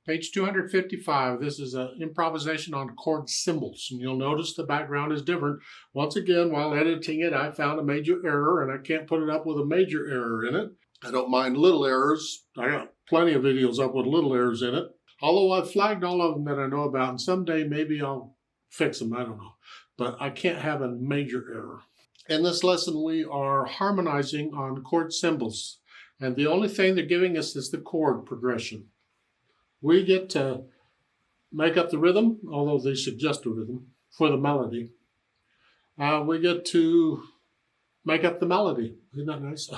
Page 255, this is an improvisation on chord symbols, and you'll notice the background is different. Once again, while editing it, I found a major error, and I can't put it up with a major error in it. I don't mind little errors. I got plenty of videos up with little errors in it, although I've flagged all of them that I know about, and someday maybe I'll fix them, I don't know. But I can't have a major error. In this lesson, we are harmonizing on chord symbols, and the only thing they're giving us is the chord progression. We get to make up the rhythm, although they suggest a rhythm for the melody. We get to make up the melody. Isn't that nice?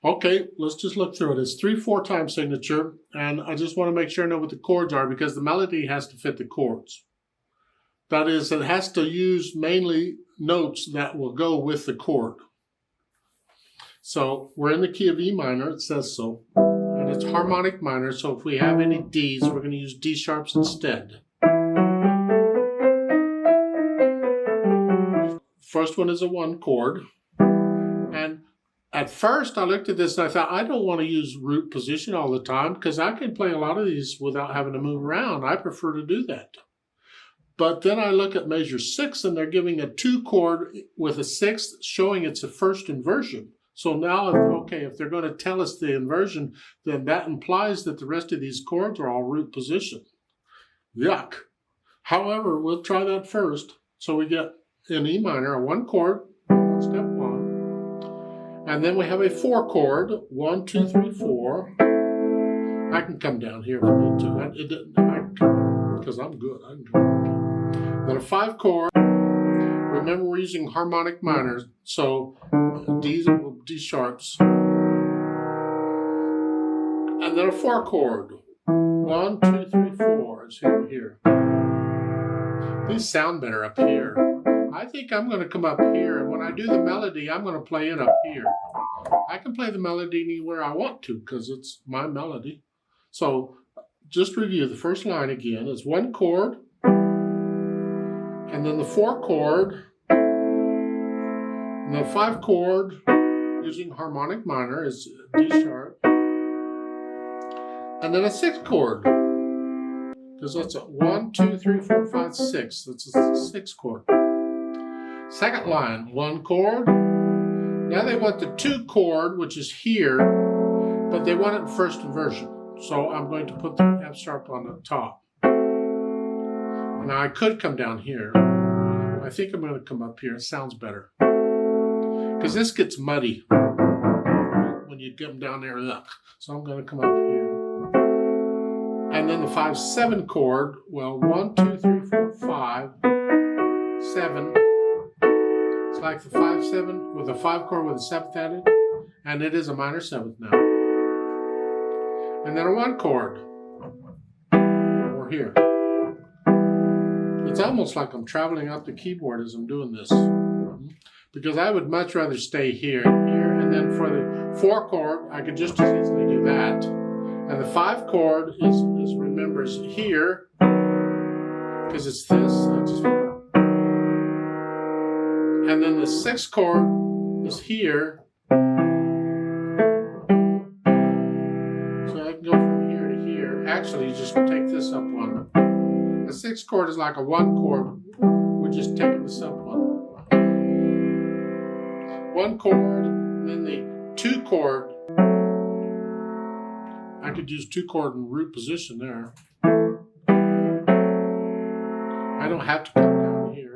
Okay, let's just look through it. It's 3/4 time signature, and I just want to make sure I know what the chords are because the melody has to fit the chords. That is, it has to use mainly notes that will go with the chord. So we're in the key of E minor, it says so. And it's harmonic minor, so if we have any Ds, we're going to use D sharps instead. First one is a 1 chord. And at first I looked at this and I thought, I don't want to use root position all the time because I can play a lot of these without having to move around. I prefer to do that. But then I look at measure 6 and they're giving a 2 chord with a 6th showing it's a first inversion. So now, if they're going to tell us the inversion, then that implies that the rest of these chords are all root position. Yuck. However, we'll try that first. So we get in E minor a 1 chord, step 1. And then we have a 4 chord, 1, 2, 3, 4. I can come down here if I need to. Because I'm good. I can come. Then a 5 chord. Remember, we're using harmonic minors, so D sharps. And then a 4 chord. 1, 2, 3, 4 is here. These sound better up here. I think I'm going to come up here, and when I do the melody, I'm going to play it up here. I can play the melody anywhere I want to because it's my melody. So just review the first line again. It's 1 chord, and then the 4 chord, and the 5 chord using harmonic minor is D sharp, and then a 6 chord, because that's a 1, 2, 3, 4, 5, 6. That's a 6 chord. Second line, 1 chord. Now they want the 2 chord, which is here, but they want it in first inversion. So I'm going to put the F sharp on the top. Now I could come down here. I think I'm going to come up here. It sounds better. Because this gets muddy when you get them down there. So I'm going to come up here. And then the 5/7 chord. Well, 1, 2, 3, 4, 5, 7. It's like the 5/7 with a 5 chord with a 7th added. And it is a minor 7th now. And then a 1 chord. Or here. It's almost like I'm traveling up the keyboard as I'm doing this. Because I would much rather stay here, and then for the 4 chord, I could just as easily do that. And the 5 chord remembers here, because it's this. And then the 6 chord is here. So I can go from here to here. Actually, you just take this up one. The 6 chord is like a 1 chord. We're just taking this up one. 1 chord, and then the 2 chord. I could use 2 chord in root position there. I don't have to come down here.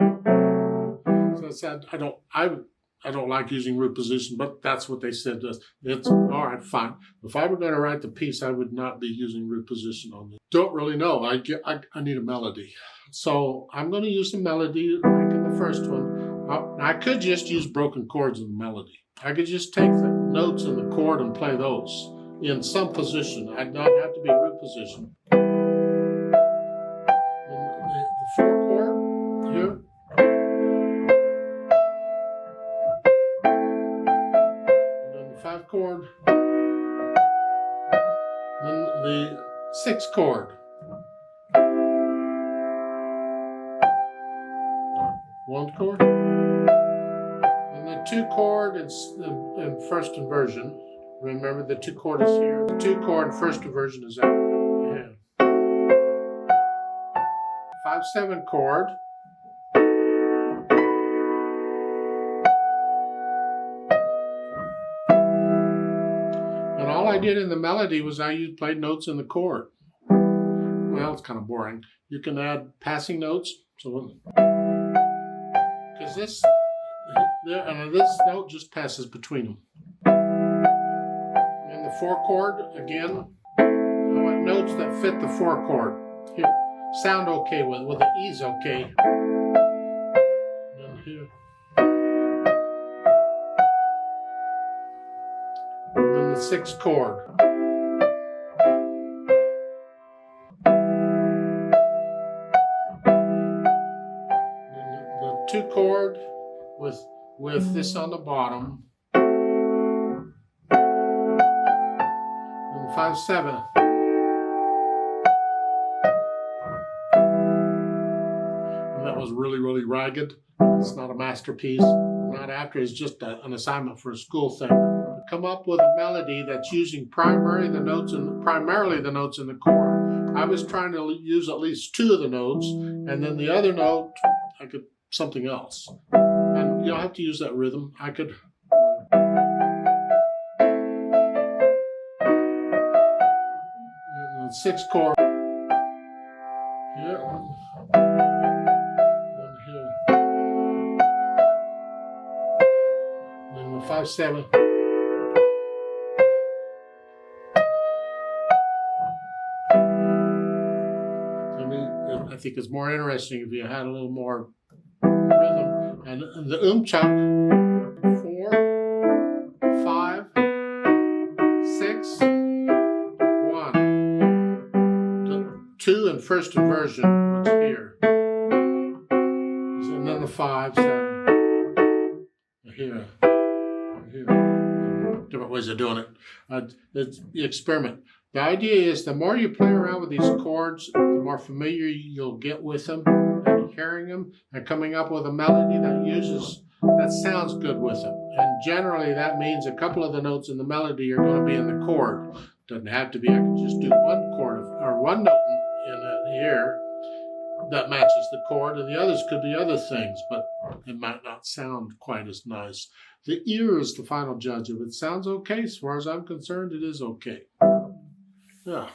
So I said I don't like using root position, but that's what they said to us. It's all right, fine. If I were going to write the piece, I would not be using root position on this. Don't really know. I need a melody. So I'm going to use the melody like in the first one. I could just use broken chords in the melody. I could just take the notes in the chord and play those in some position. I'd not have to be root position. The 4 chord here. And then the 5 chord. Then the 6 chord. 1 chord. 2 chord and first inversion. Remember the 2 chord is here. The 2 chord first inversion is out. Yeah. 5/7 chord. And all I did in the melody was I played notes in the chord. Well, it's kind of boring. You can add passing notes. So, because this note just passes between them. And the 4 chord, again, I want notes that fit the 4 chord. Here, sound okay with the E's okay. And here. And then the 6th chord. The 2 chord with this on the bottom. And 5/7. And that was really, really ragged. It's not a masterpiece. I'm not after it. It's just an assignment for a school thing. Come up with a melody that's using primarily the notes in the chord. I was trying to use at least 2 of the notes, and then the other note I could something else. And you don't have to use that rhythm. I could. The 6th chord. Here. And here. And the 5/7. I think it's more interesting if you had a little more rhythm. And the chunk, 4, 5, 6, 1. The 2 and first inversion, what's here. And then the 5, 7. Here. Different ways of doing it. It's the experiment. The idea is the more you play around with these chords, the more familiar you'll get with them, and hearing them, and coming up with a melody that sounds good with them. And generally that means a couple of the notes in the melody are going to be in the chord. Doesn't have to be. I can just do one chord or one note in here that matches the chord, and the others could be other things, but it might not sound quite as nice. The ear is the final judge. If it sounds okay, as far as I'm concerned, it is okay. Yeah.